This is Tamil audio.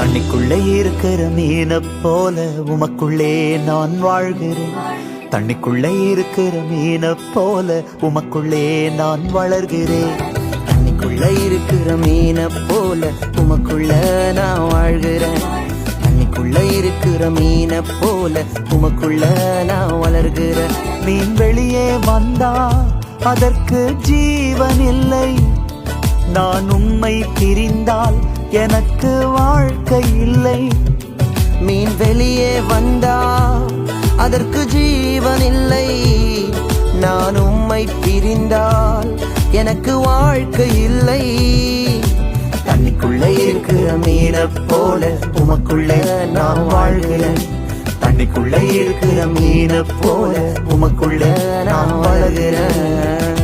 தண்ணிக்குள்ளே இருக்கிற மீனை போல உமக்குள்ளே நான் வாழ்கிறேன். தண்ணிக்குள்ளே இருக்கிற மீனை போல உமக்குள்ளே நான் வளர்கிறேன். தண்ணிக்குள்ள இருக்கிற மீனை போல உமக்குள்ள நான் வாழ்கிறேன். தண்ணிக்குள்ள இருக்கிற மீனை போல உமக்குள்ள நான் வளர்கிறேன். மீன் வெளியே வந்தா அதற்கு ஜீவன் இல்லை. நான் உம்மை பிரிந்தால் எனக்கு வாழ்க்கை இல்லை. மீன் வெளியே வந்தா அதற்கு ஜீவன் இல்லை. நான் உம்மை பிரிந்தால் எனக்கு வாழ்க்கை இல்லை. தண்ணிக்குள்ள இருக்கிற மீனை போல உமக்குள்ள நான் வாழ்கிறேன். தண்ணிக்குள்ள இருக்கிற மீனை போல உமக்குள்ள நான் வளர்கிறேன்.